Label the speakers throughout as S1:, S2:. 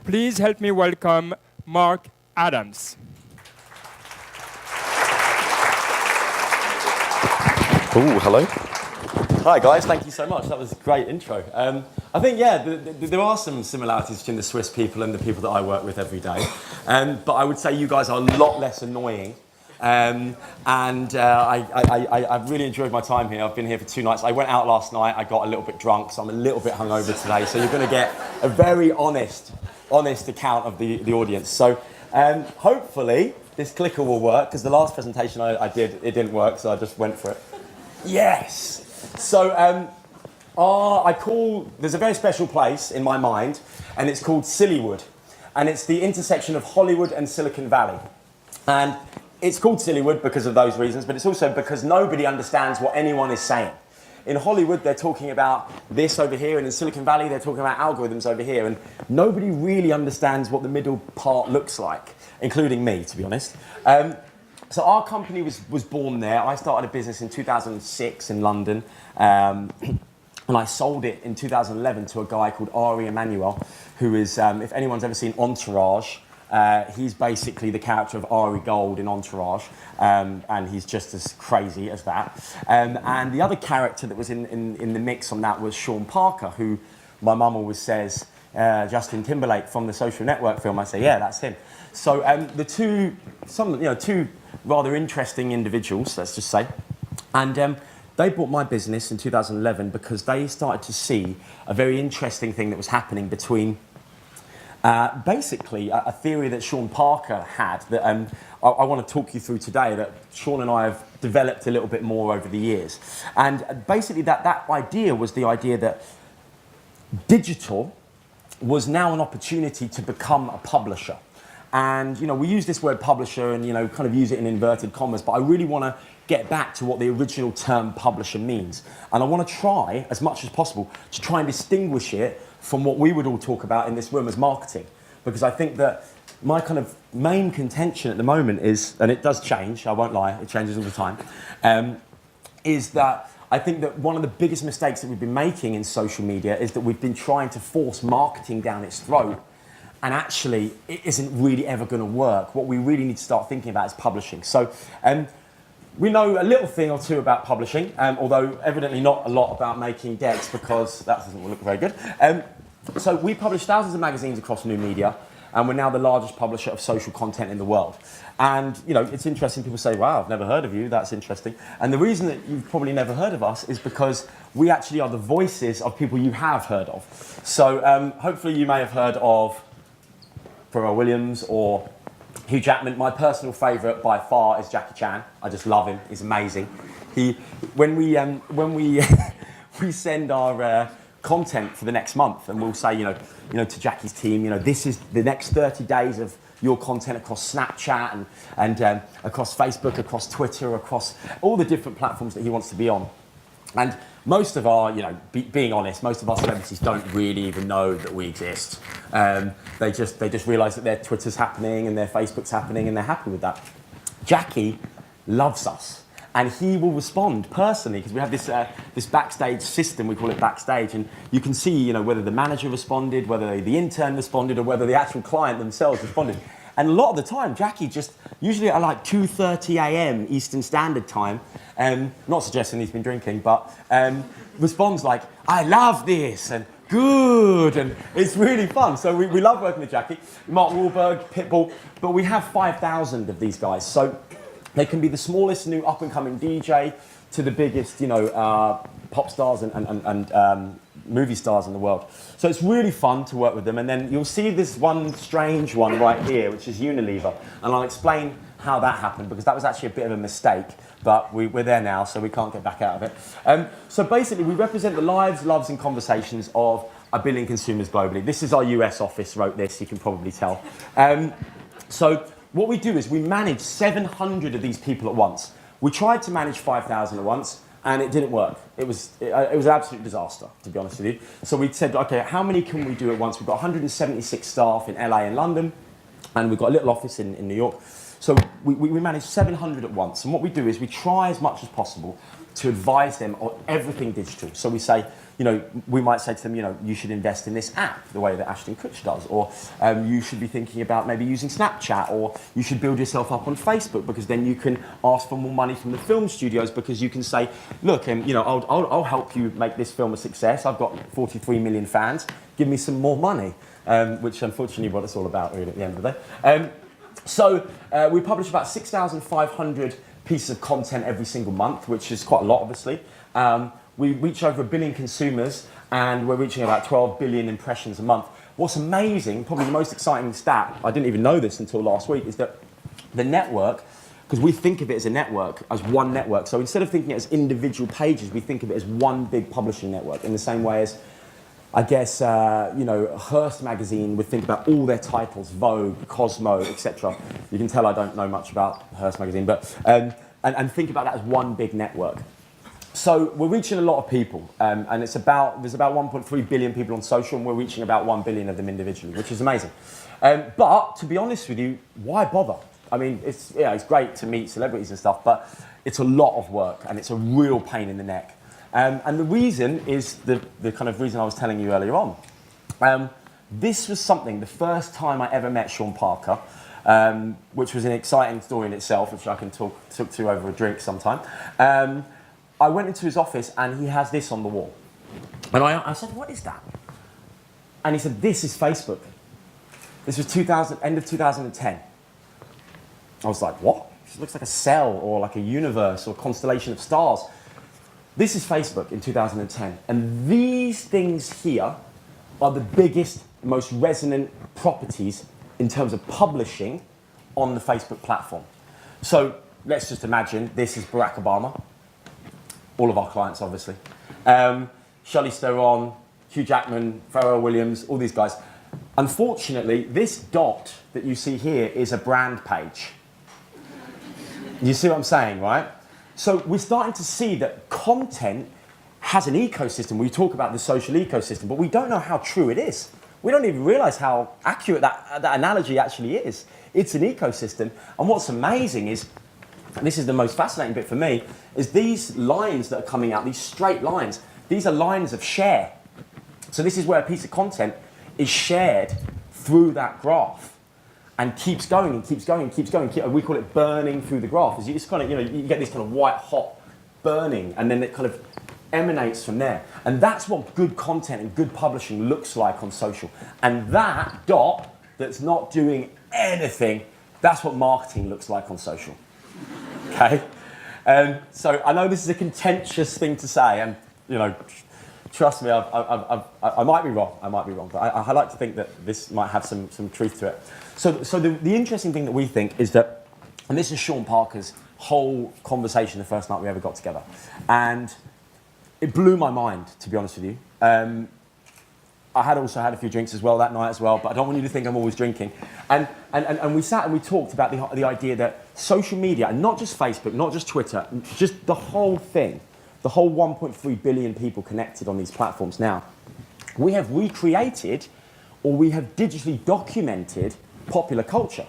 S1: Please help me welcome Mark Adams.
S2: Oh, hello. Hi guys, thank you so much. That was a great intro. I think, yeah, there are some similarities between the Swiss people and the people that I work with every day. But I would say you guys are a lot less annoying. I've really enjoyed my time here. I've been here for 2 nights. I went out last night, I got a little bit drunk, so I'm a little bit hungover today. So you're going to get a very honest account of the audience. So hopefully this clicker will work, because the last presentation I did, it didn't work, so I just went for it. Yes! So there's a very special place in my mind, and it's called Sillywood. And it's the intersection of Hollywood and Silicon Valley. And it's called Sillywood because of those reasons, but it's also because nobody understands what anyone is saying. In Hollywood, they're talking about this over here, and in Silicon Valley, they're talking about algorithms over here, and nobody really understands what the middle part looks like, including me, to be honest. So our company was born there. I started a business in 2006 in London, and I sold it in 2011 to a guy called Ari Emanuel, who is, if anyone's ever seen Entourage, he's basically the character of Ari Gold in Entourage, and he's just as crazy as that. And the other character that was in the mix on that was Sean Parker, who my mum always says, Justin Timberlake from the Social Network film. I say, yeah, that's him. So the two rather interesting individuals, let's just say, and they bought my business in 2011 because they started to see a very interesting thing that was happening between basically a theory that Sean Parker had that I want to talk you through today, that Sean and I have developed a little bit more over the years. And basically that idea was the idea that digital was now an opportunity to become a publisher. And, we use this word publisher and, kind of use it in inverted commas, but I really want to get back to what the original term publisher means. And I want to try, as much as possible, to try and distinguish it from what we would all talk about in this room as marketing. Because I think that my kind of main contention at the moment is, and it does change, I won't lie, it changes all the time, is that I think that one of the biggest mistakes that we've been making in social media is that we've been trying to force marketing down its throat. And actually, it isn't really ever going to work. What we really need to start thinking about is publishing. So we know a little thing or two about publishing, although evidently not a lot about making decks, because that doesn't look very good. So we publish thousands of magazines across new media, and we're now the largest publisher of social content in the world. And, it's interesting, people say, wow, I've never heard of you, that's interesting. And the reason that you've probably never heard of us is because we actually are the voices of people you have heard of. So hopefully you may have heard of Pharrell Williams or Hugh Jackman. My personal favourite by far is Jackie Chan. I just love him. He's amazing. When we we send our content for the next month, and we'll say, to Jackie's team, this is the next 30 days of your content across Snapchat and across Facebook, across Twitter, across all the different platforms that he wants to be on. And most of our, being honest, most of our celebrities don't really even know that we exist. They just realise that their Twitter's happening and their Facebook's happening, and they're happy with that. Jackie loves us, and he will respond personally, because we have this backstage system, we call it backstage, and you can see, whether the manager responded, whether the intern responded, or whether the actual client themselves responded. And a lot of the time, Jackie usually at like 2:30 a.m. Eastern Standard Time, not suggesting he's been drinking, but responds like, I love this, and good, and it's really fun. So we love working with Jackie. Mark Wahlberg, Pitbull, but we have 5,000 of these guys. So they can be the smallest new up-and-coming DJ to the biggest, pop stars and movie stars in the world. So it's really fun to work with them. And then you'll see this one strange one right here, which is Unilever. And I'll explain how that happened, because that was actually a bit of a mistake. But we're there now, so we can't get back out of it. So basically, we represent the lives, loves, and conversations of 1 billion consumers globally. This is our US office, wrote this, you can probably tell. So what we do is we manage 700 of these people at once. We tried to manage 5,000 at once, and it didn't work. It was an absolute disaster, to be honest with you. So we said, okay, how many can we do at once? We've got 176 staff in LA and London, and we've got a little office in New York. So we manage 700 at once. And what we do is we try as much as possible to advise them on everything digital. So we say, we might say to them, you should invest in this app, the way that Ashton Kutcher does, or you should be thinking about maybe using Snapchat, or you should build yourself up on Facebook, because then you can ask for more money from the film studios, because you can say, look, I'll help you make this film a success. I've got 43 million fans. Give me some more money, which unfortunately what it's all about really at the end of the day. So we publish about 6,500 pieces of content every single month, which is quite a lot, obviously. We reach over 1 billion consumers, and we're reaching about 12 billion impressions a month. What's amazing, probably the most exciting stat, I didn't even know this until last week, is that the network, because we think of it as a network, as one network. So instead of thinking it as individual pages, we think of it as one big publishing network, in the same way as, I guess, Hearst magazine would think about all their titles, Vogue, Cosmo, etc. You can tell I don't know much about Hearst magazine, but and think about that as one big network. So we're reaching a lot of people, and there's about 1.3 billion people on social, and we're reaching about 1 billion of them individually, which is amazing. But to be honest with you, why bother? I mean, it's great to meet celebrities and stuff, but it's a lot of work, and it's a real pain in the neck. And the reason is the kind of reason I was telling you earlier on. This was something, the first time I ever met Sean Parker, which was an exciting story in itself, which I can talk to over a drink sometime. I went into his office and he has this on the wall. And I said, what is that? And he said, this is Facebook. This was end of 2010. I was like, what? It looks like a cell or like a universe or a constellation of stars. This is Facebook in 2010. And these things here are the biggest, most resonant properties in terms of publishing on the Facebook platform. So let's just imagine this is Barack Obama. All of our clients, obviously. Charlize Theron, Hugh Jackman, Pharrell Williams, all these guys. Unfortunately, this dot that you see here is a brand page. You see what I'm saying, right? So we're starting to see that content has an ecosystem. We talk about the social ecosystem, but we don't know how true it is. We don't even realize how accurate that analogy actually is. It's an ecosystem. And what's amazing is, and this is the most fascinating bit for me, is these lines that are coming out, these straight lines, these are lines of share. So this is where a piece of content is shared through that graph and keeps going and keeps going and keeps going. We call it burning through the graph. It's kind of, you get this kind of white hot burning, and then it kind of emanates from there. And that's what good content and good publishing looks like on social. And that dot that's not doing anything, that's what marketing looks like on social. Okay? So I know this is a contentious thing to say, and trust me, I might be wrong. I might be wrong, but I like to think that this might have some truth to it. So the interesting thing that we think is that, and this is Sean Parker's whole conversation the first night we ever got together, and it blew my mind, to be honest with you. I had also had a few drinks as well that night as well, but I don't want you to think I'm always drinking. And we sat and we talked about the idea that social media, and not just Facebook, not just Twitter, just the whole thing, the whole 1.3 billion people connected on these platforms now, we have recreated, or we have digitally documented popular culture.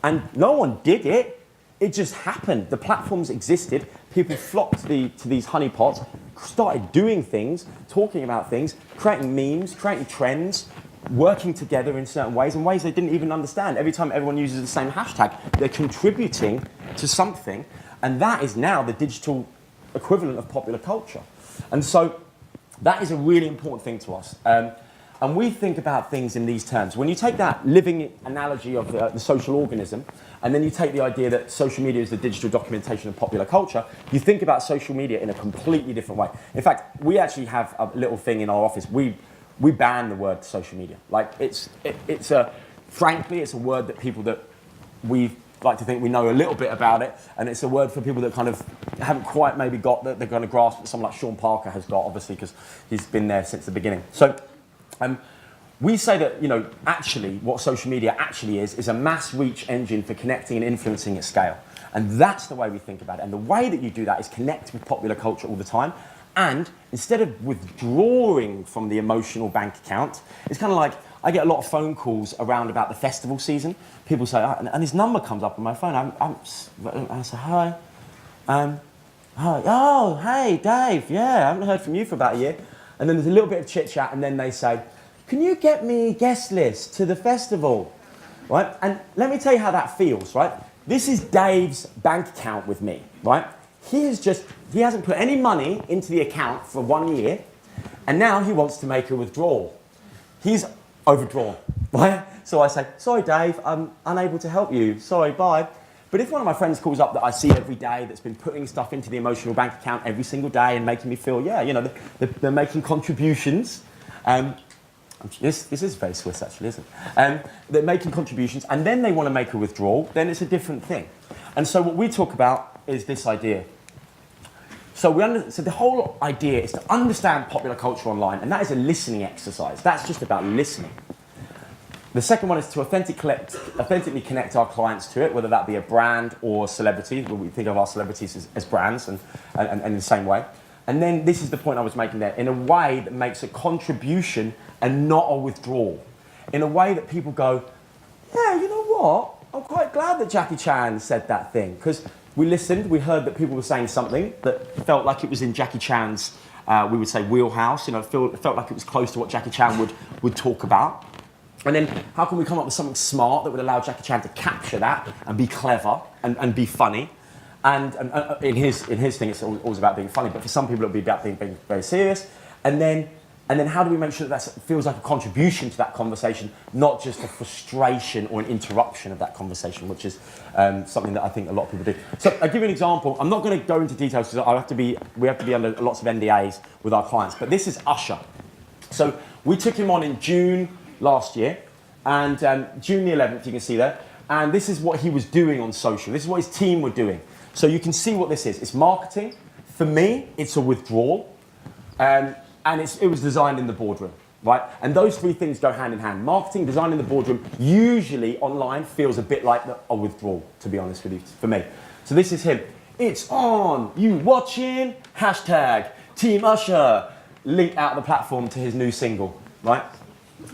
S2: And no one did it. It just happened. The platforms existed. People flocked to these honeypots, started doing things, talking about things, creating memes, creating trends, working together in certain ways they didn't even understand. Every time everyone uses the same hashtag, they're contributing to something. And that is now the digital equivalent of popular culture. And so that is a really important thing to us. And we think about things in these terms. When you take that living analogy of the social organism, and then you take the idea that social media is the digital documentation of popular culture, you think about social media in a completely different way. In fact, we actually have a little thing in our office. We ban the word social media. Like frankly, it's a word that people that we like to think we know a little bit about it, and it's a word for people that kind of haven't quite maybe got that they're going to grasp that someone like Sean Parker has got, obviously, because he's been there since the beginning. So we say that, actually what social media actually is a mass reach engine for connecting and influencing at scale. And that's the way we think about it. And the way that you do that is connect with popular culture all the time. And instead of withdrawing from the emotional bank account, it's kind of like, I get a lot of phone calls around about the festival season. People say, and his number comes up on my phone. I say, hi. Hi. Oh, hey, Dave. Yeah, I haven't heard from you for about a year. And then there's a little bit of chit chat, and then they say, can you get me guest list to the festival? Right? And let me tell you how that feels, right? This is Dave's bank account with me, right? He hasn't put any money into the account for 1 year, and now he wants to make a withdrawal. He's overdrawn, right? So I say, sorry, Dave, I'm unable to help you. Sorry, bye. But if one of my friends calls up that I see every day that's been putting stuff into the emotional bank account every single day and making me feel, they're making contributions. This is very Swiss, actually, isn't it? They're making contributions, and then they want to make a withdrawal, then it's a different thing. And so what we talk about is this idea. So the whole idea is to understand popular culture online, and that is a listening exercise. That's just about listening. The second one is to authentically connect our clients to it, whether that be a brand or a celebrity. We think of our celebrities as brands and in the same way. And then this is the point I was making there, in a way that makes a contribution and not a withdrawal. In a way that people go, yeah, you know what? I'm quite glad that Jackie Chan said that thing. Because we listened, we heard that people were saying something that felt like it was in Jackie Chan's, we would say, wheelhouse. It felt like it was close to what Jackie Chan would talk about. And then how can we come up with something smart that would allow Jackie Chan to capture that and be clever and be funny? And in his thing, it's always about being funny. But for some people, it'll be about being very serious. And then how do we make sure that feels like a contribution to that conversation, not just a frustration or an interruption of that conversation, which is something that I think a lot of people do. So I'll give you an example. I'm not going to go into details because we have to be under lots of NDAs with our clients. But this is Usher. So we took him on in June last year, and June the 11th, you can see there. And this is what he was doing on social. This is what his team were doing. So you can see what this is. It's marketing. For me, it's a withdrawal. And it was designed in the boardroom, right? And those three things go hand in hand. Marketing, design in the boardroom, usually online feels a bit like a withdrawal, to be honest with you, for me. So this is him. It's on. You watching? Hashtag Team Usher. Link out the platform to his new single, right?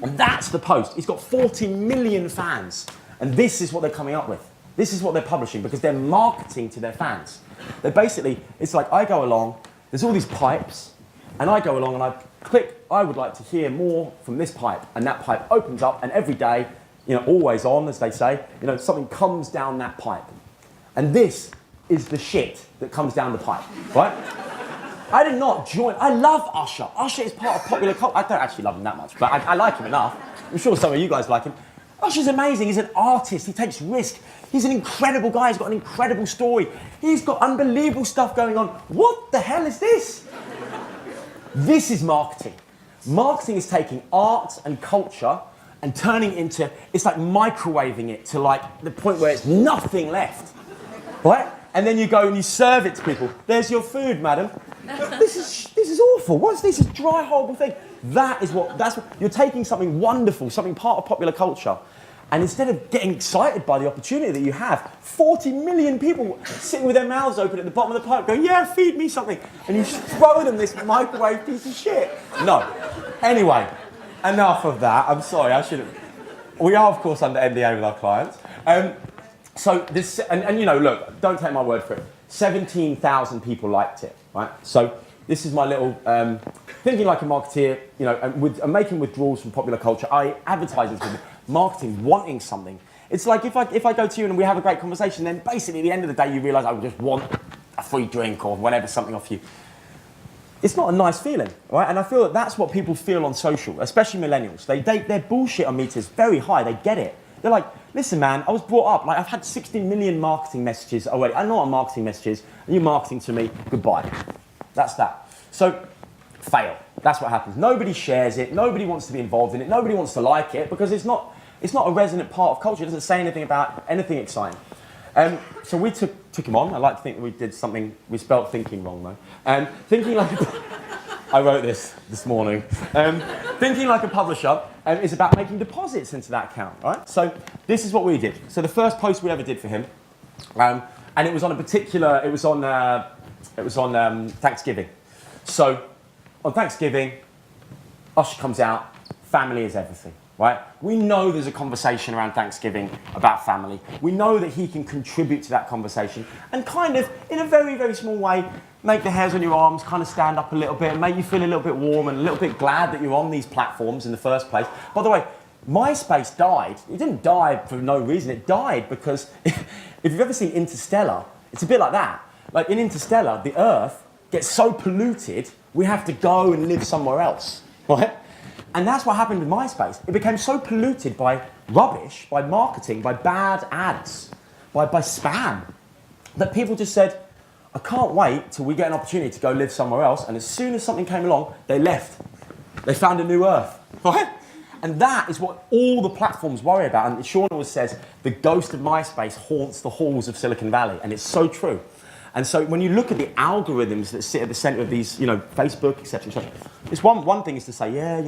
S2: And that's the post. He's got 40 million fans. And this is what they're coming up with. This is what they're publishing because they're marketing to their fans. They're basically, it's like I go along, there's all these pipes, and I go along and I click, I would like to hear more from this pipe. And that pipe opens up, and every day, always on, as they say, something comes down that pipe. And this is the shit that comes down the pipe, right? I did not join. I love Usher. Usher is part of popular culture. I don't actually love him that much, but I like him enough. I'm sure some of you guys like him. Usher's amazing. He's an artist. He takes risk. He's an incredible guy. He's got an incredible story. He's got unbelievable stuff going on. What the hell is this? This is marketing. Marketing is taking art and culture and turning it into, it's like microwaving it to like the point where it's nothing left, right? And then you go and you serve it to people. There's your food, madam. This is awful. What's this? This dry, horrible thing. That's what you're taking something wonderful, something part of popular culture, and instead of getting excited by the opportunity that you have, 40 million people sitting with their mouths open at the bottom of the pipe going, yeah, feed me something, and you throw them this microwave piece of shit. No. Anyway, enough of that. I'm sorry, I shouldn't. We are, of course, under NDA with our clients. So this, and look, don't take my word for it. 17,000 people liked it, right? So this is my little thinking like a marketeer, and making withdrawals from popular culture. I advertise this with marketing, wanting something. It's like if I go to you and we have a great conversation, then basically at the end of the day you realise I just want a free drink or whatever, something off you. It's not a nice feeling, right? And I feel that that's what people feel on social, especially millennials. Their bullshit on meter is very high. They get it. They're like, listen, man, I was brought up, I've had 16 million marketing messages already. I know what marketing messages, and you're marketing to me, goodbye. That's that. So, fail. That's what happens. Nobody shares it. Nobody wants to be involved in it. Nobody wants to like it because it's not a resonant part of culture. It doesn't say anything about anything exciting. So we took him on. I like to think that we did something, we spelt thinking wrong though. Thinking like, I wrote this morning. Thinking like a publisher, is about making deposits into that account, right? So this is what we did. So the first post we ever did for him, and it was on a particular, it was on Thanksgiving. So on Thanksgiving, Usher comes out, family is everything, right? We know there's a conversation around Thanksgiving about family. We know that he can contribute to that conversation and kind of, in a very, very small way, make the hairs on your arms kind of stand up a little bit and make you feel a little bit warm and a little bit glad that you're on these platforms in the first place. By the way, MySpace died. It didn't die for no reason. It died because if you've ever seen Interstellar, it's a bit like that. Like in Interstellar, the Earth gets so polluted, we have to go and live somewhere else, right? And that's what happened with MySpace. It became so polluted by rubbish, by marketing, by bad ads, by spam, that people just said, I can't wait till we get an opportunity to go live somewhere else. And as soon as something came along, they left. They found a new Earth, right? And that is what all the platforms worry about. And Sean always says, the ghost of MySpace haunts the halls of Silicon Valley. And it's so true. And so when you look at the algorithms that sit at the center of these, Facebook, etc., it's one thing is to say, yeah,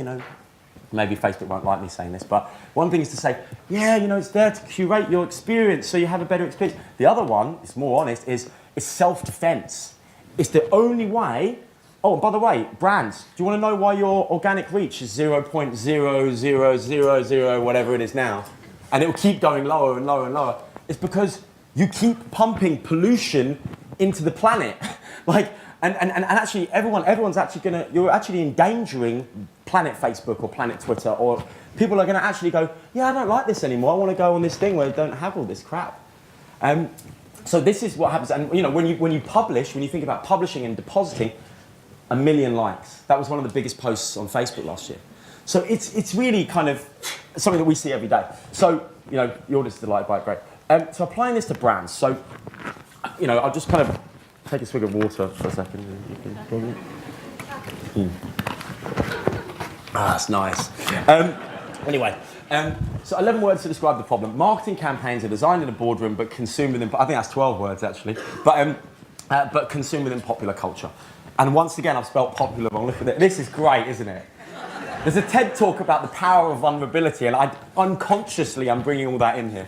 S2: maybe Facebook won't like me saying this, but one thing is to say, yeah, it's there to curate your experience so you have a better experience. The other one, it's more honest, is self-defense. It's the only way. Oh, and by the way, brands, do you want to know why your organic reach is 0.0000 whatever it is now? And it will keep going lower and lower and lower. It's because you keep pumping pollution into the planet. And actually, everyone's actually you're actually endangering planet Facebook or planet Twitter, or people are going to actually go, yeah, I don't like this anymore. I want to go on this thing where I don't have all this crap. So this is what happens. And when you publish, when you think about publishing and depositing, 1 million likes. That was one of the biggest posts on Facebook last year. So it's really kind of something that we see every day. So, the audience is delighted by it, great. So applying this to brands. So, I'll just kind of take a swig of water for a second. That's nice. Anyway, so 11 words to describe the problem. Marketing campaigns are designed in a boardroom but consumed within, I think that's 12 words actually, but consumed within popular culture. And once again, I've spelled popular wrong. Look at it. This is great, isn't it? There's a TED talk about the power of vulnerability, and unconsciously I'm bringing all that in here.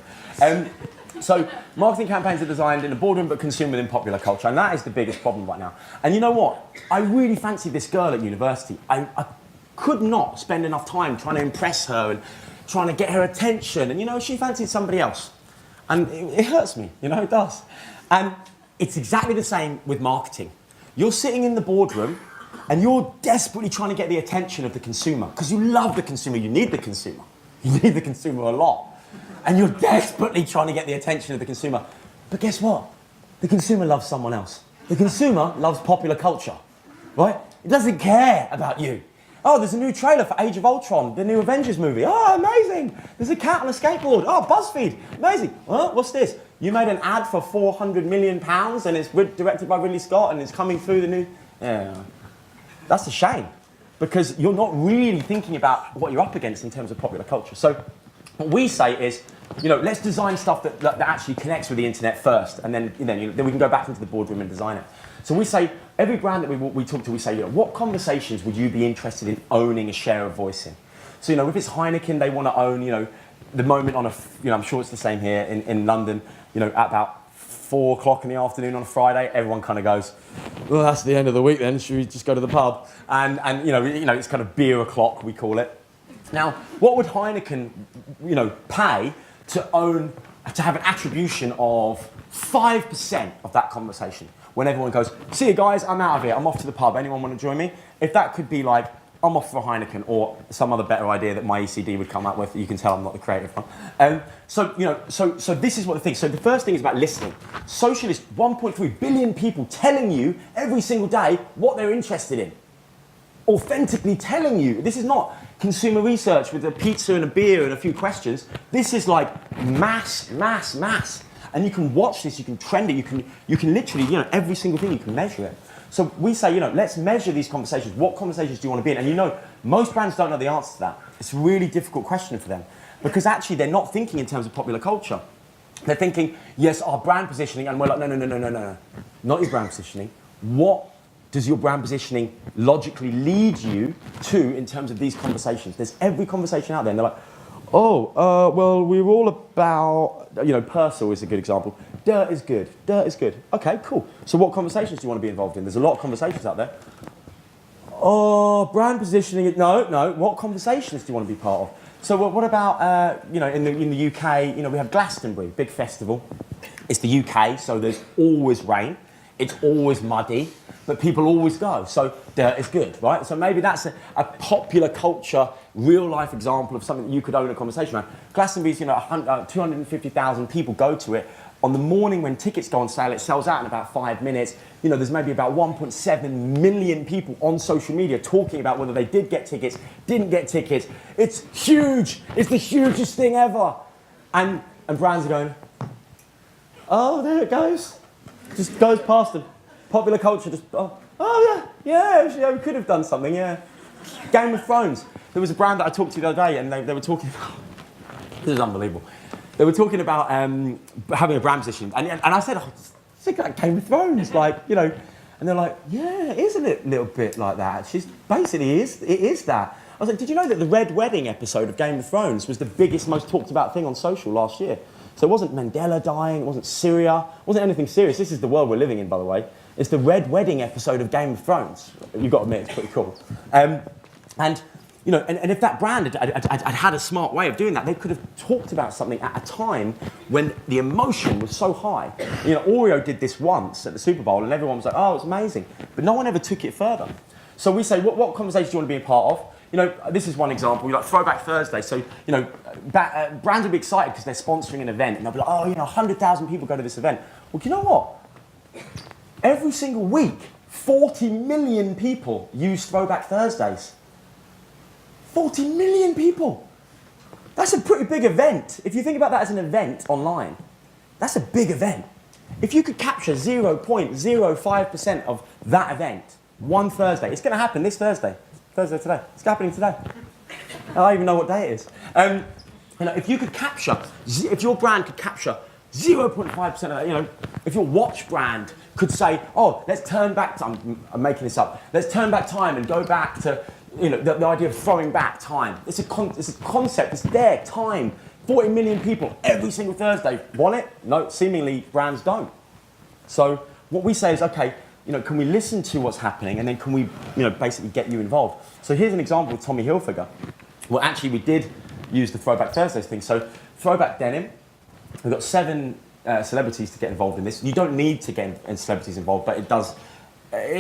S2: So marketing campaigns are designed in a boardroom but consumed within popular culture, and that is the biggest problem right now. And you know what? I really fancied this girl at university. I could not spend enough time trying to impress her and trying to get her attention, and she fancied somebody else. And it hurts me, it does. And it's exactly the same with marketing. You're sitting in the boardroom and you're desperately trying to get the attention of the consumer because you love the consumer, you need the consumer. You need the consumer a lot. And you're desperately trying to get the attention of the consumer. But guess what? The consumer loves someone else. The consumer loves popular culture, right? It doesn't care about you. Oh, there's a new trailer for Age of Ultron, the new Avengers movie. Oh, amazing. There's a cat on a skateboard. Oh, BuzzFeed. Amazing. Huh? What's this? You made an ad for £400 million and it's directed by Ridley Scott and it's coming through the new... Yeah. That's a shame because you're not really thinking about what you're up against in terms of popular culture. So what we say is, let's design stuff that actually connects with the internet first, and then we can go back into the boardroom and design it. So we say, every brand that we talk to, we say, what conversations would you be interested in owning a share of voice in? So, if it's Heineken, they want to own, the moment on I'm sure it's the same here in London, at about 4 o'clock in the afternoon on a Friday, everyone kind of goes, well, that's the end of the week then, should we just go to the pub? And it's kind of beer o'clock, we call it. Now, what would Heineken, pay to have an attribution of 5% of that conversation? When everyone goes, see you guys, I'm out of here, I'm off to the pub, anyone want to join me? If that could be like, I'm off for Heineken, or some other better idea that my ECD would come up with, you can tell I'm not the creative one. So this is what the thing, so the first thing is about listening. Socialist, 1.3 billion people telling you every single day what they're interested in. Authentically telling you. This is not consumer research with a pizza and a beer and a few questions. This is like mass. And you can watch this, you can trend it, you can literally, every single thing, you can measure it. So we say, let's measure these conversations. What conversations do you want to be in? And most brands don't know the answer to that. It's a really difficult question for them because actually they're not thinking in terms of popular culture. They're thinking, yes, our brand positioning, and we're like, no. Not your brand positioning. What does your brand positioning logically lead you to in terms of these conversations? There's every conversation out there, and they're like, oh, well, we're all about, Purcell is a good example. Dirt is good. Dirt is good. Okay, cool. So what conversations do you want to be involved in? There's a lot of conversations out there. Oh, brand positioning. No. What conversations do you want to be part of? So what about, in the UK, we have Glastonbury, big festival. It's the UK, so there's always rain. It's always muddy, but people always go. So dirt is good, right? So maybe that's a popular culture, real life example of something that you could own a conversation around. Glastonbury's, 250,000 people go to it. On the morning when tickets go on sale, it sells out in about 5 minutes. There's maybe about 1.7 million people on social media talking about whether they did get tickets, didn't get tickets. It's huge. It's the hugest thing ever. And brands are going, oh, there it goes. Just goes past them. Popular culture just, yeah, we could have done something, yeah. Game of Thrones. There was a brand that I talked to the other day, and they were talking about, this is unbelievable. They were talking about having a brand position, and I said, it's like Game of Thrones, and they're like, yeah, isn't it a little bit like that? She's basically, it is that. I was like, did you know that the Red Wedding episode of Game of Thrones was the biggest, most talked about thing on social last year? So it wasn't Mandela dying, it wasn't Syria, it wasn't anything serious. This is the world we're living in, by the way. It's the Red Wedding episode of Game of Thrones. You've got to admit, it's pretty cool. And if that brand had a smart way of doing that, they could have talked about something at a time when the emotion was so high. Oreo did this once at the Super Bowl, and everyone was like, oh, it's amazing. But no one ever took it further. So we say, what conversation do you want to be a part of? This is one example. Like Throwback Thursday. So, brands will be excited because they're sponsoring an event, and they'll be like, 100,000 people go to this event. Well, do you know what? Every single week, 40 million people use Throwback Thursdays. 40 million people. That's a pretty big event. If you think about that as an event online, that's a big event. If you could capture 0.05% of that event, one Thursday, it's going to happen this Thursday today. It's happening today. I don't even know what day it is. If you could capture, if your brand could capture 0.5% of that, if your watch brand could say, oh, let's turn back time, I'm making this up, let's turn back time and go back to, the idea of throwing back time. It's a concept, it's there, time. 40 million people every single Thursday want it? No, seemingly brands don't. So what we say is, okay, can we listen to what's happening, and then can we, basically get you involved? So here's an example with Tommy Hilfiger. Well, actually, we did use the Throwback Thursdays thing. So Throwback Denim, we've got 7 celebrities to get involved in this. You don't need to get celebrities involved, but it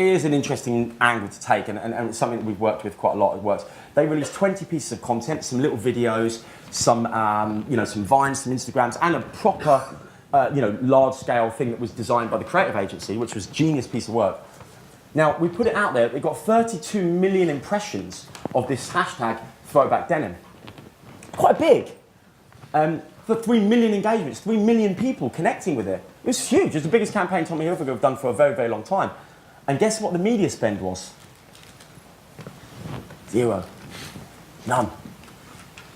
S2: is an interesting angle to take, and it's something that we've worked with quite a lot. It works. They released 20 pieces of content, some little videos, some some Vines, some Instagrams, and a proper large-scale thing that was designed by the creative agency, which was a genius piece of work. Now, we put it out there, it got 32 million impressions of this hashtag Throwback Denim. Quite big. For 3 million engagements, 3 million people connecting with it. It was huge. It was the biggest campaign Tommy Hilfiger have done for a very, very long time. And guess what the media spend was? 0. None.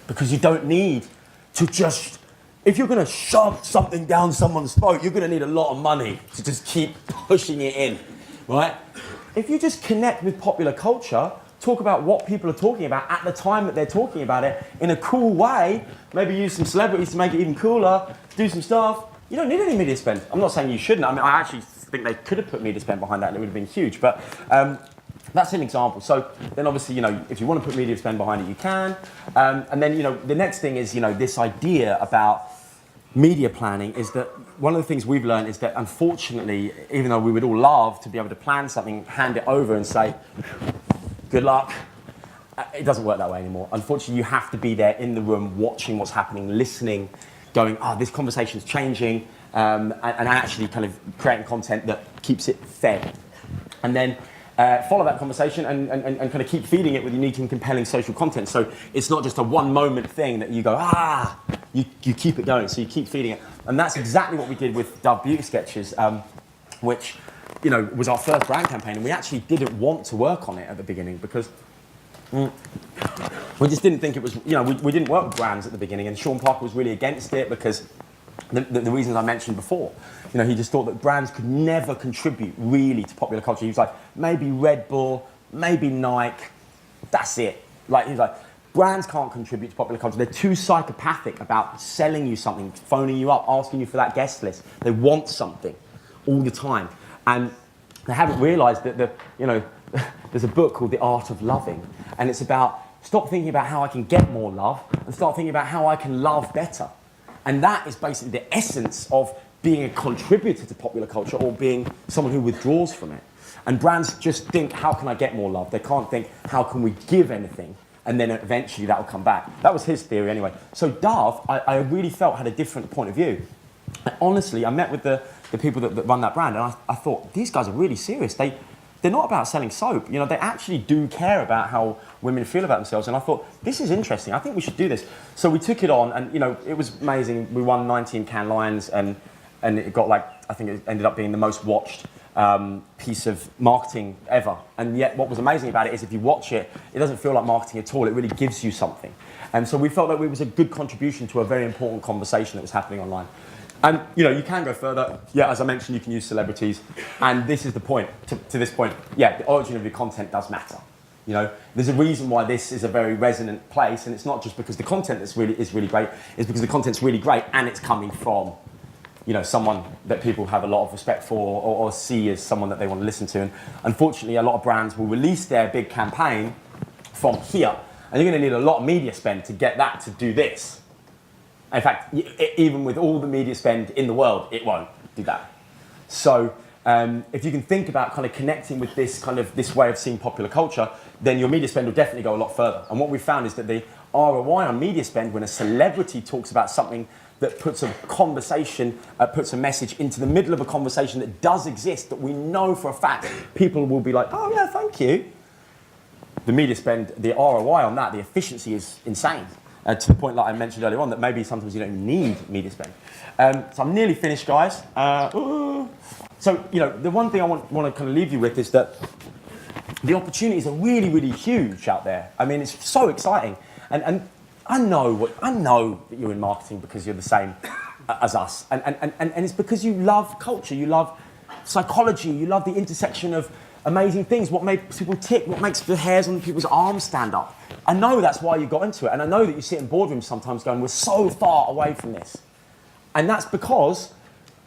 S2: Because you don't need to just, if you're going to shove something down someone's throat, you're going to need a lot of money to just keep pushing it in, right? If you just connect with popular culture, talk about what people are talking about at the time that they're talking about it in a cool way, maybe use some celebrities to make it even cooler, do some stuff, you don't need any media spend. I'm not saying you shouldn't. I mean, I actually think they could have put media spend behind that and it would have been huge, but that's an example. So then obviously, if you want to put media spend behind it, you can. And then, the next thing is, this idea about media planning is that one of the things we've learned is that unfortunately, even though we would all love to be able to plan something, hand it over and say, good luck, it doesn't work that way anymore. Unfortunately, you have to be there in the room, watching what's happening, listening, going, this conversation's changing, and actually kind of creating content that keeps it fed. And then follow that conversation and kind of keep feeding it with unique and compelling social content. So it's not just a one moment thing that you go, you keep it going, so you keep feeding it. And that's exactly what we did with Dove Beauty Sketches, which was our first brand campaign, and we actually didn't want to work on it at the beginning because we just didn't think it was, we didn't work with brands at the beginning, and Sean Parker was really against it because the reasons I mentioned before. You know, he just thought that brands could never contribute really to popular culture. He was like, maybe Red Bull, maybe Nike, that's it. Like, he was like, brands can't contribute to popular culture. They're too psychopathic about selling you something, phoning you up, asking you for that guest list. They want something all the time. And they haven't realized that there's a book called The Art of Loving, and it's about stop thinking about how I can get more love and start thinking about how I can love better. And that is basically the essence of being a contributor to popular culture or being someone who withdraws from it. And brands just think, how can I get more love? They can't think, how can we give anything? And then eventually that will come back. That was his theory anyway. So Dove, I really felt had a different point of view. And honestly, I met with the people that run that brand, and I thought, these guys are really serious. They're not about selling soap. You know, they actually do care about how women feel about themselves. And I thought, this is interesting. I think we should do this. So we took it on, and you know, it was amazing. We won 19 Cannes Lions, and it got like, I think it ended up being the most watched piece of marketing ever. And yet, what was amazing about it is if you watch it, it doesn't feel like marketing at all. It really gives you something. And so we felt that it was a good contribution to a very important conversation that was happening online. And you know, you can go further. Yeah, as I mentioned, you can use celebrities. And this is the point, to this point, yeah, the origin of your content does matter. You know, there's a reason why this is a very resonant place, and it's not just because the content is really great, it's because the content's really great and it's coming from, you know, someone that people have a lot of respect for or see as someone that they want to listen to. And unfortunately, a lot of brands will release their big campaign from here, and you're going to need a lot of media spend to get that to do this. In fact, even with all the media spend in the world, it won't do that. So if you can think about kind of connecting with this way of seeing popular culture, then your media spend will definitely go a lot further. And what we found is that the ROI on media spend, when a celebrity talks about something that puts a conversation, puts a message into the middle of a conversation that does exist, that we know for a fact, people will be like, oh yeah, thank you. The media spend, the ROI on that, the efficiency is insane. To the point, like I mentioned earlier on, that maybe sometimes you don't need media spend. So I'm nearly finished, guys. So, you know, the one thing I want to kind of leave you with is that the opportunities are really, really huge out there. I mean, it's so exciting. And I know that you're in marketing because you're the same as us. And it's because you love culture, you love psychology, you love the intersection of amazing things, what makes people tick, what makes the hairs on people's arms stand up. I know that's why you got into it, and I know that you sit in boardrooms sometimes going, we're so far away from this. And that's because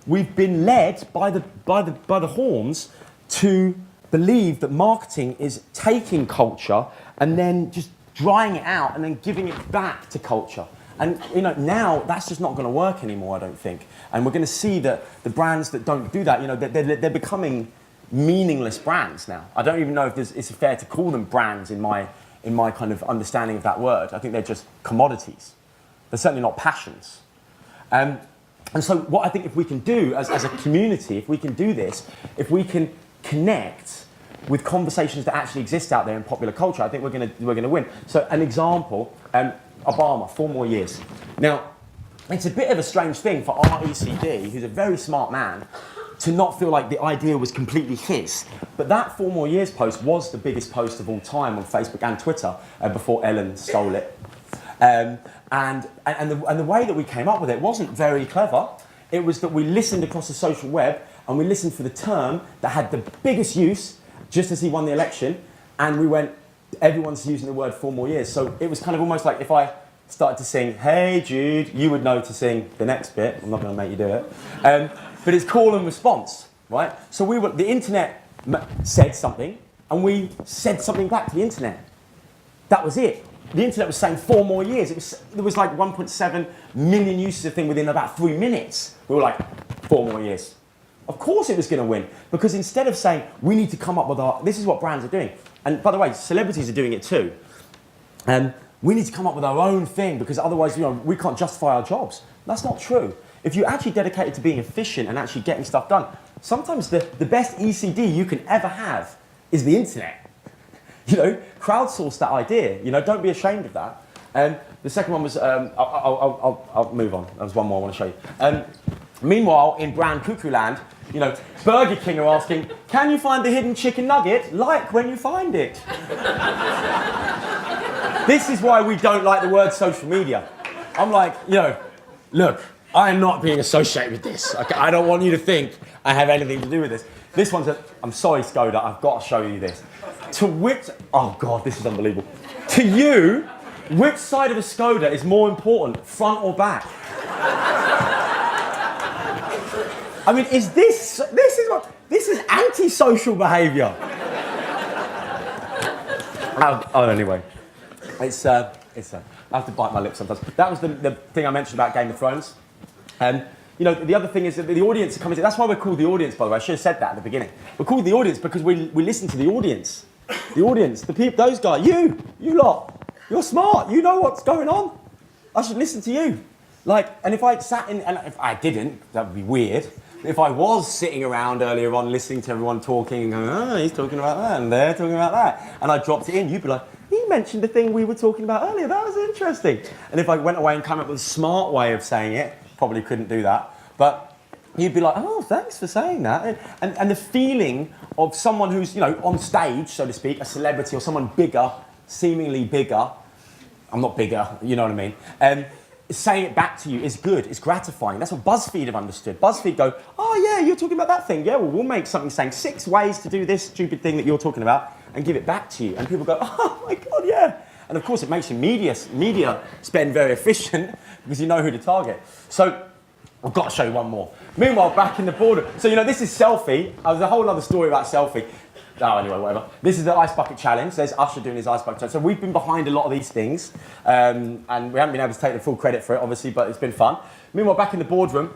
S2: we've been led by the horns to believe that marketing is taking culture and then just drying it out and then giving it back to culture. And you know, now that's just not going to work anymore, I don't think. And we're going to see that the brands that don't do that, you know, they're becoming meaningless brands now. I don't even know if it's fair to call them brands in my kind of understanding of that word. I think they're just commodities. They're certainly not passions. And so what I think if we can do as a community, if we can do this, if we can connect with conversations that actually exist out there in popular culture, I think we're gonna win. So an example, Obama, 4 more years. Now, it's a bit of a strange thing for our ECD, who's a very smart man, to not feel like the idea was completely his. But that 4 more years post was the biggest post of all time on Facebook and Twitter before Ellen stole it. And the way that we came up with it wasn't very clever. It was that we listened across the social web and we listened for the term that had the biggest use just as he won the election, and we went, everyone's using the word 4 more years. So it was kind of almost like if I started to sing, hey Jude, you would know to sing the next bit. I'm not going to make you do it. But it's call and response, right? So the internet said something, and we said something back to the internet. That was it. The internet was saying 4 more years. There was like 1.7 million uses of thing within about 3 minutes. We were like, 4 more years. Of course it was going to win, because instead of saying, we need to come up with this is what brands are doing. And by the way, celebrities are doing it too. We need to come up with our own thing, because otherwise, you know, we can't justify our jobs. That's not true. If you're actually dedicated to being efficient and actually getting stuff done, sometimes the best ECD you can ever have is the internet. You know, crowdsource that idea. You know, don't be ashamed of that. The second one was, I'll move on. There's one more I want to show you. Meanwhile, in brand cuckoo land, you know, Burger King are asking, can you find the hidden chicken nugget? Like when you find it. This is why we don't like the word social media. I'm like, you know, look, I am not being associated with this. Okay? I don't want you to think I have anything to do with this. This one's I'm sorry, Skoda, I've got to show you this. To which, oh God, this is unbelievable. To you, which side of a Skoda is more important, front or back? I mean, this is antisocial behaviour. Anyway, it's I have to bite my lip sometimes. That was the thing I mentioned about Game of Thrones. You know, the other thing is that the audience are coming to, that's why we're called The Audience, by the way. I should have said that at the beginning. We're called The Audience because we listen to the audience. The audience, the people, those guys, you lot, you're smart, you know what's going on. I should listen to you. Like, and if I sat in, and if I didn't, that would be weird. If I was sitting around earlier on listening to everyone talking and going, oh, he's talking about that and they're talking about that, and I dropped it in, you'd be like, he mentioned the thing we were talking about earlier, that was interesting. And if I went away and came up with a smart way of saying it, probably couldn't do that, but you'd be like, oh, thanks for saying that. And the feeling of someone who's, you know, on stage, so to speak, a celebrity or someone bigger, seemingly bigger, I'm not bigger, you know what I mean, saying it back to you is good, it's gratifying. That's what BuzzFeed have understood. BuzzFeed go, oh yeah, you're talking about that thing. Yeah, well, we'll make something saying 6 ways to do this stupid thing that you're talking about and give it back to you. And people go, oh my God, yeah. And of course it makes your media spend very efficient because you know who to target. So I've got to show you one more. Meanwhile, back in the border. So, you know, this is Selfie. There's a whole other story about Selfie. Oh, anyway, whatever. This is the Ice Bucket Challenge. There's Usher doing his Ice Bucket Challenge. So we've been behind a lot of these things, and we haven't been able to take the full credit for it, obviously, but it's been fun. Meanwhile, back in the boardroom,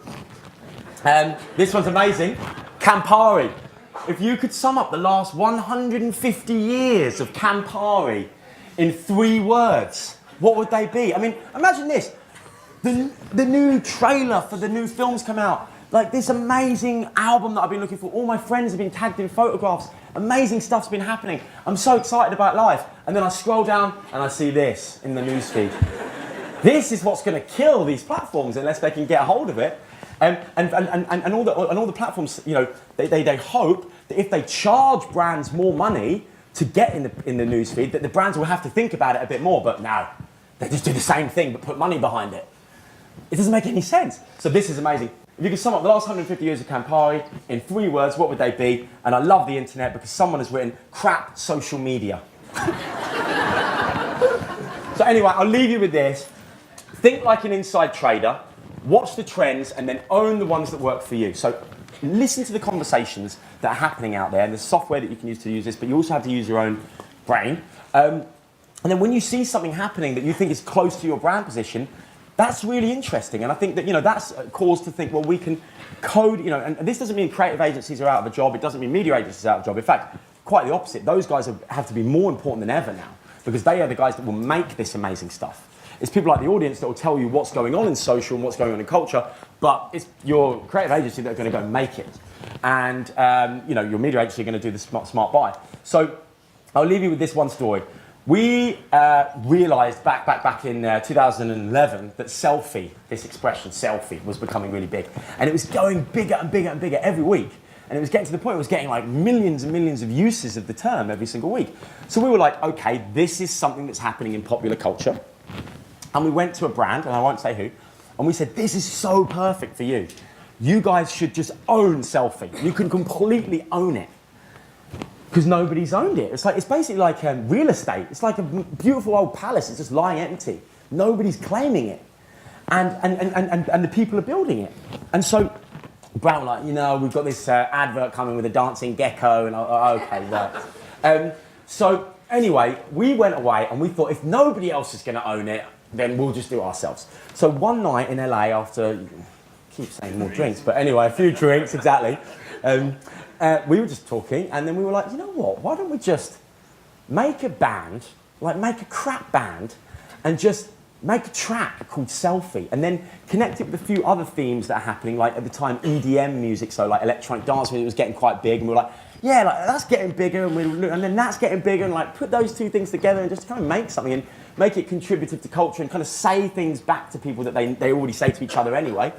S2: this one's amazing. Campari. If you could sum up the last 150 years of Campari in 3 words, what would they be? I mean, imagine this. The new trailer for the new film's come out. Like this amazing album that I've been looking for. All my friends have been tagged in photographs. Amazing stuff's been happening. I'm so excited about life. And then I scroll down and I see this in the newsfeed. This is what's going to kill these platforms unless they can get a hold of it. And all the platforms, you know, they hope that if they charge brands more money to get in the newsfeed, that the brands will have to think about it a bit more. But no, they just do the same thing but put money behind it. It doesn't make any sense. So this is amazing. If you could sum up the last 150 years of Campari in 3 words, what would they be? And I love the internet because someone has written crap social media. So anyway, I'll leave you with this. Think like an inside trader, watch the trends, and then own the ones that work for you. So listen to the conversations that are happening out there, and there's software that you can use to use this, but you also have to use your own brain. And then when you see something happening that you think is close to your brand position, that's really interesting, and I think that, you know, that's a cause to think, well, we can code, you know, and this doesn't mean creative agencies are out of a job, it doesn't mean media agencies are out of a job. In fact, quite the opposite. Those guys have to be more important than ever now, because they are the guys that will make this amazing stuff. It's people like The Audience that will tell you what's going on in social and what's going on in culture, but it's your creative agency that are going to go make it. And, you know, your media agency are going to do the smart buy. So I'll leave you with this one story. We realised back in 2011 that selfie, this expression selfie, was becoming really big. And it was going bigger and bigger and bigger every week. And it was getting to the point where it was getting like millions and millions of uses of the term every single week. So we were like, okay, this is something that's happening in popular culture. And we went to a brand, and I won't say who, and we said, this is so perfect for you. You guys should just own selfie. You can completely own it. Because nobody's owned it. It's basically like real estate. It's like a beautiful old palace. It's just lying empty. Nobody's claiming it. And the people are building it. And so Brown were like, you know, we've got this advert coming with a dancing gecko. And okay, right. So anyway, we went away and we thought if nobody else is going to own it, then we'll just do it ourselves. So one night in LA after, I keep saying more drinks, but anyway, a few drinks, exactly. We were just talking, and then we were like, you know what, why don't we just make a band, like make a crap band, and just make a track called Selfie, and then connect it with a few other themes that are happening, like at the time EDM music, so like electronic dance music was getting quite big, and we were like, yeah, like that's getting bigger, and then that's getting bigger, and like put those two things together and just kind of make something, and make it contributive to culture, and kind of say things back to people that they already say to each other anyway.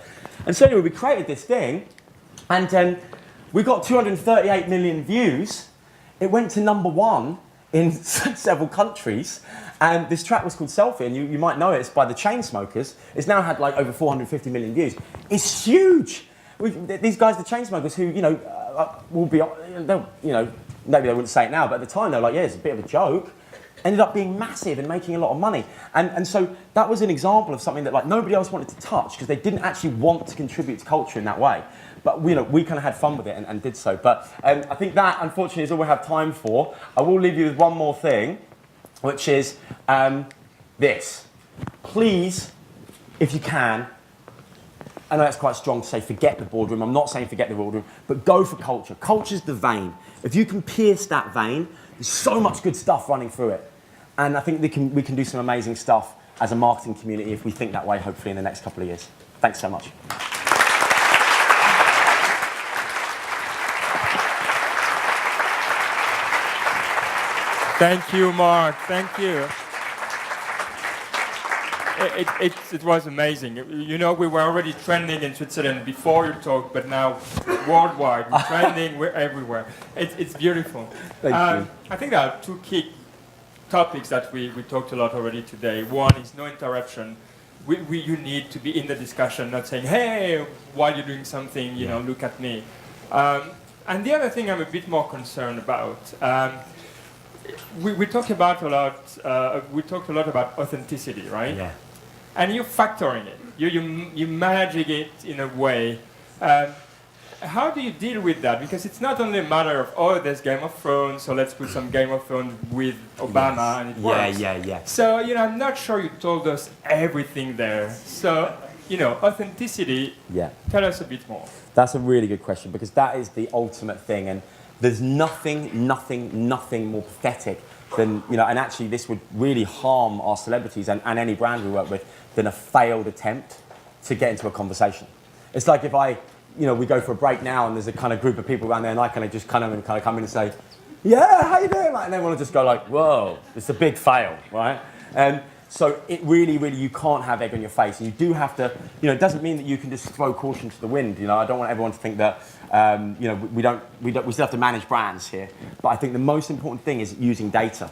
S2: And so anyway, we created this thing, and we got 238 million views. It went to #1 in several countries. And this track was called Selfie, and you might know it. It's by the Chainsmokers. It's now had like over 450 million views. It's huge. These guys, the Chainsmokers, who will be, maybe they wouldn't say it now, but at the time they were like, yeah, it's a bit of a joke. Ended up being massive and making a lot of money. And so that was an example of something that like nobody else wanted to touch because they didn't actually want to contribute to culture in that way. But we kind of had fun with it and did so. But I think that, unfortunately, is all we have time for. I will leave you with one more thing, which is this. Please, if you can, I know that's quite strong to say forget the boardroom. I'm not saying forget the boardroom, but go for culture. Culture's the vein. If you can pierce that vein, there's so much good stuff running through it. And I think we can do some amazing stuff as a marketing community if we think that way, hopefully, in the next couple of years. Thanks so much.
S1: Thank you, Mark. Thank you. It was amazing. You know, we were already trending in Switzerland before your talk, but now worldwide, we're trending, we're everywhere. It's beautiful.
S2: Thank you.
S1: I think there are two key topics that we talked a lot already today. One is no interruption. You need to be in the discussion, not saying, hey, while you're doing something, you know, look at me. And the other thing I'm a bit more concerned about, we talked about a lot about authenticity, right?
S2: Yeah.
S1: And you're factoring it. You're managing it in a way. How do you deal with that? Because it's not only a matter of, oh, there's Game of Thrones, so let's put some Game of Thrones with Obama and it works.
S2: Yeah.
S1: So, I'm not sure you told us everything there. So, authenticity, tell us a bit more.
S2: That's a really good question because that is the ultimate thing. And there's nothing more pathetic than, and actually this would really harm our celebrities and any brand we work with than a failed attempt to get into a conversation. It's like if we go for a break now and there's a kind of group of people around there and I kind of just come in and say, yeah, how you doing? And they want to just go like, whoa, it's a big fail, right? And so it really, you can't have egg on your face. And you do have to, it doesn't mean that you can just throw caution to the wind. I don't want everyone to think that, we still have to manage brands here. But I think the most important thing is using data.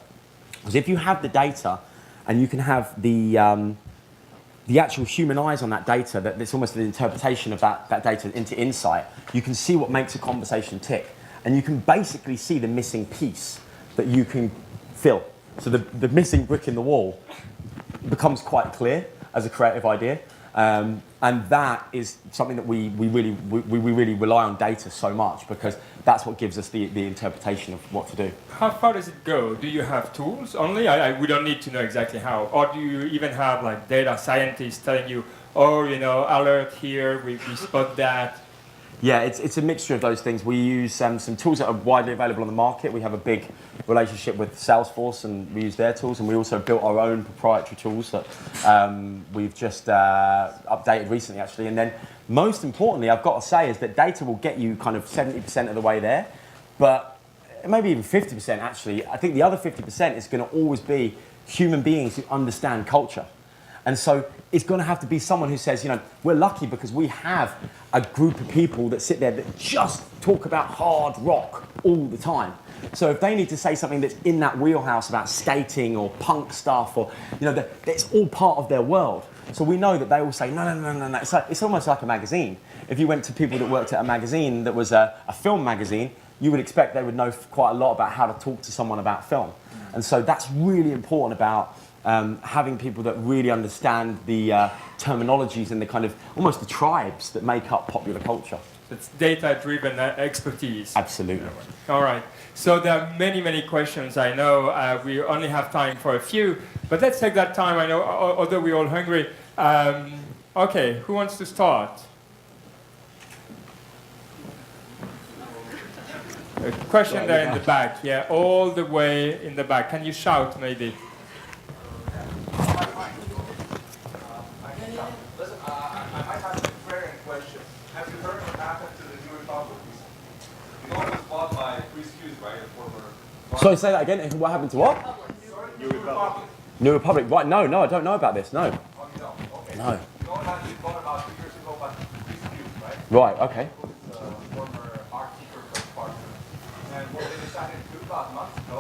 S2: Because if you have the data and you can have the actual human eyes on that data, that it's almost an interpretation of that data into insight, you can see what makes a conversation tick. And you can basically see the missing piece that you can fill. So the missing brick in the wall becomes quite clear as a creative idea. And that is something that we really rely on data so much because that's what gives us the interpretation of what to do.
S1: How far does it go? Do you have tools only? We don't need to know exactly how. Or do you even have like data scientists telling you, oh, alert here, we spot that?
S2: Yeah, it's a mixture of those things. We use some tools that are widely available on the market. We have a big relationship with Salesforce and we use their tools, and we also built our own proprietary tools that we've just updated recently, actually. And then most importantly, I've got to say, is that data will get you kind of 70% of the way there, but maybe even 50% actually. I think the other 50% is going to always be human beings who understand culture. And so it's going to have to be someone who says, we're lucky because we have a group of people that sit there that just talk about hard rock all the time. So if they need to say something that's in that wheelhouse about skating or punk stuff, or it's all part of their world. So we know that they all say, no. It's almost like a magazine. If you went to people that worked at a magazine that was a film magazine, you would expect they would know quite a lot about how to talk to someone about film. And so that's really important about having people that really understand the terminologies and the kind of almost the tribes that make up popular culture.
S1: It's data-driven expertise.
S2: Absolutely.
S1: All right. So there are many questions. I know we only have time for a few, but let's take that time. I know, although we're all hungry. Okay, who wants to start? A question there in the back. Yeah, all the way in the back. Can you shout, maybe?
S3: Listen, I might have a querying question. Have you heard what happened to the New Republic? You know it was bought by Chris Hughes, right? A former...
S2: Sorry, say that again. What happened to what?
S3: New Republic.
S2: New Republic. Right, no, I don't know about this, no.
S3: Oh, you don't? Okay.
S2: No.
S3: You know that we bought about 2 years ago by Chris Hughes, right?
S2: Right, okay.
S3: Who's former art teacher from Sparta. And what they decided to do about months ago,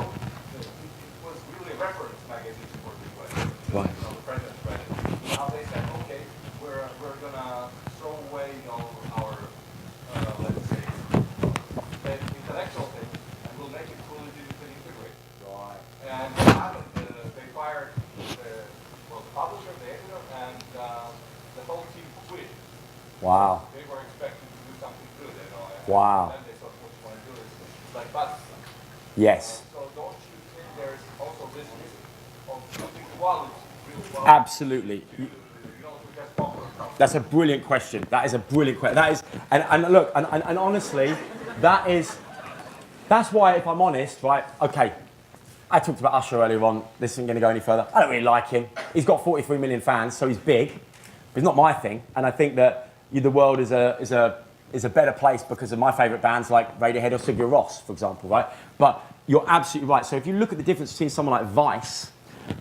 S3: like bad stuff.
S2: Yes.
S3: So don't you think there's also this risk of putting quality, real quality,
S2: Absolutely.
S3: to just popular stuff?
S2: That's a brilliant question. That is a brilliant question. That is, and look, and honestly, that's why, if I'm honest, right, okay, I talked about Usher earlier on. This isn't going to go any further. I don't really like him. He's got 43 million fans, so he's big, but he's not my thing. And I think that the world is a better place because of my favourite bands like Radiohead or Sigur Rós, for example, right? But you're absolutely right. So if you look at the difference between someone like Vice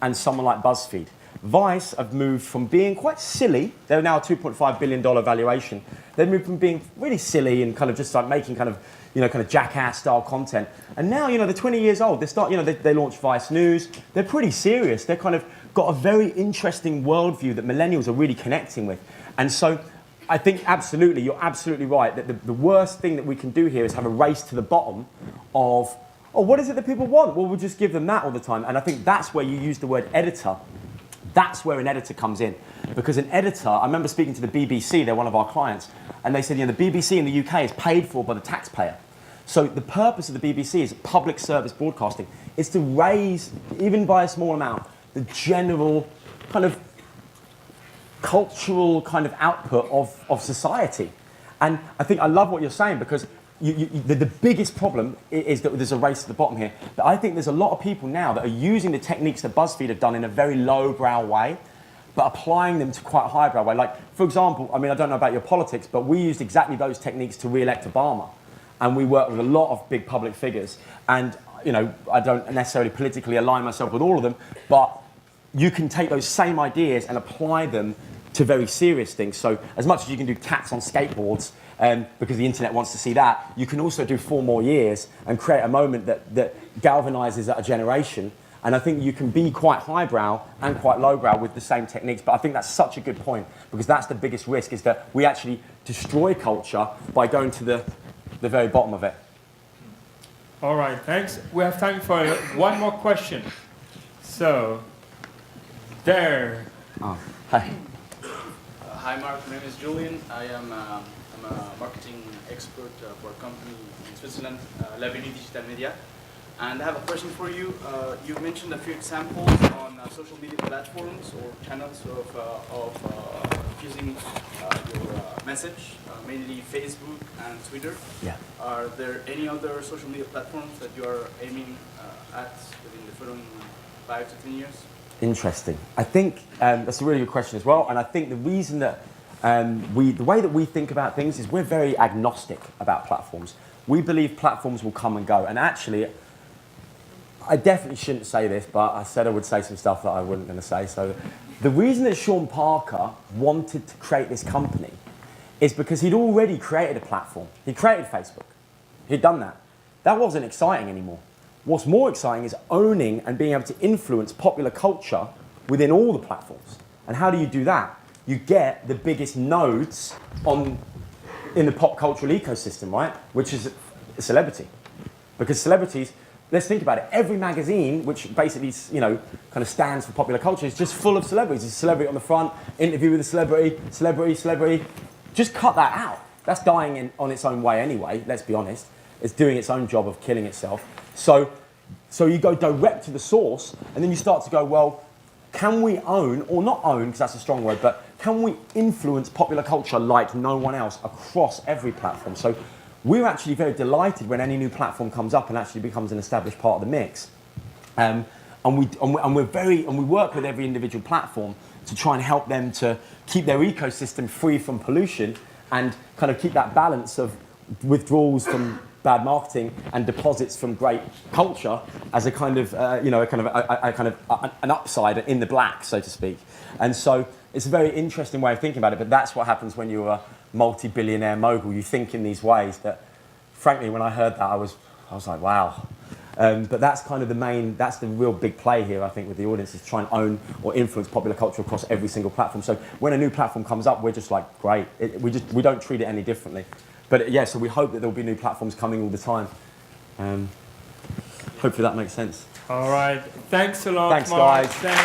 S2: and someone like BuzzFeed, Vice have moved from being quite silly. They're now a $2.5 billion valuation. They've moved from being really silly and kind of just like making kind of jackass style content. And now, they're 20 years old. They launched Vice News. They're pretty serious. They're kind of got a very interesting worldview that millennials are really connecting with. And so I think absolutely, you're absolutely right that the worst thing that we can do here is have a race to the bottom of, what is it that people want? Well, we'll just give them that all the time. And I think that's where you use the word editor. That's where an editor comes in. Because an editor, I remember speaking to the BBC, they're one of our clients, and they said, the BBC in the UK is paid for by the taxpayer. So the purpose of the BBC is public service broadcasting. It's to raise, even by a small amount, the general kind of cultural kind of output of society. And I think I love what you're saying because the biggest problem is that there's a race to the bottom here. But I think there's a lot of people now that are using the techniques that BuzzFeed have done in a very lowbrow way, but applying them to quite a highbrow way. Like, for example, I don't know about your politics, but we used exactly those techniques to re-elect Obama. And we work with a lot of big public figures. And, I don't necessarily politically align myself with all of them, but you can take those same ideas and apply them to very serious things. So as much as you can do cats on skateboards, because the internet wants to see that, you can also do 4 more years and create a moment that galvanizes a generation. And I think you can be quite highbrow and quite lowbrow with the same techniques. But I think that's such a good point, because that's the biggest risk, is that we actually destroy culture by going to the very bottom of it.
S1: All right, thanks. We have time for one more question. So, there.
S2: Oh, hi.
S4: Hi, Mark. My name is Julian. I'm a marketing expert for a company in Switzerland, L'Avenue Digital Media. And I have a question for you. You mentioned a few examples on social media platforms or channels of using your message, mainly Facebook and Twitter.
S2: Yeah.
S4: Are there any other social media platforms that you are aiming at within the following 5 to 10 years?
S2: Interesting. I think that's a really good question as well. And I think the reason that the way that we think about things is we're very agnostic about platforms. We believe platforms will come and go. And actually, I definitely shouldn't say this, but I said I would say some stuff that I wasn't going to say. So the reason that Sean Parker wanted to create this company is because he'd already created a platform. He created Facebook. He'd done that. That wasn't exciting anymore. What's more exciting is owning and being able to influence popular culture within all the platforms. And how do you do that? You get the biggest nodes in the pop cultural ecosystem, right? Which is a celebrity. Because celebrities, let's think about it. Every magazine, which basically, kind of stands for popular culture, is just full of celebrities. There's a celebrity on the front, interview with a celebrity. Just cut that out. That's dying on its own way anyway, let's be honest. It's doing its own job of killing itself. So you go direct to the source, and then you start to go, well, can we own, or not own, because that's a strong word, but can we influence popular culture like no one else across every platform? So we're actually very delighted when any new platform comes up and actually becomes an established part of the mix. And we work with every individual platform to try and help them to keep their ecosystem free from pollution and kind of keep that balance of withdrawals from bad marketing and deposits from great culture as a kind of, an upside in the black, so to speak. And so it's a very interesting way of thinking about it, but that's what happens when you're a multi-billionaire mogul. You think in these ways that, frankly, when I heard that, I was like, wow. But that's kind of that's the real big play here, I think, with the audience, is try and own or influence popular culture across every single platform. So when a new platform comes up, we're just like, great. We don't treat it any differently. But yeah, so we hope that there'll be new platforms coming all the time. Hopefully that makes sense.
S1: All right. Thanks a lot,
S2: Thanks,
S1: Mark.
S2: guys.
S1: Thanks.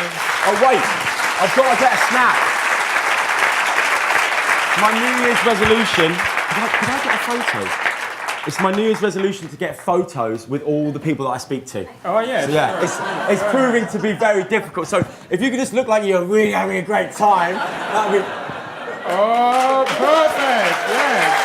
S2: Oh, wait. I've got to get a snap. My New Year's resolution. Could I get a photo? It's my New Year's resolution to get photos with all the people that I speak to.
S1: Oh yeah.
S2: So, yeah,
S1: sure.
S2: it's proving to be very difficult. So if you could just look like you're really having a great time, that'd be...
S1: Oh, perfect. Yes.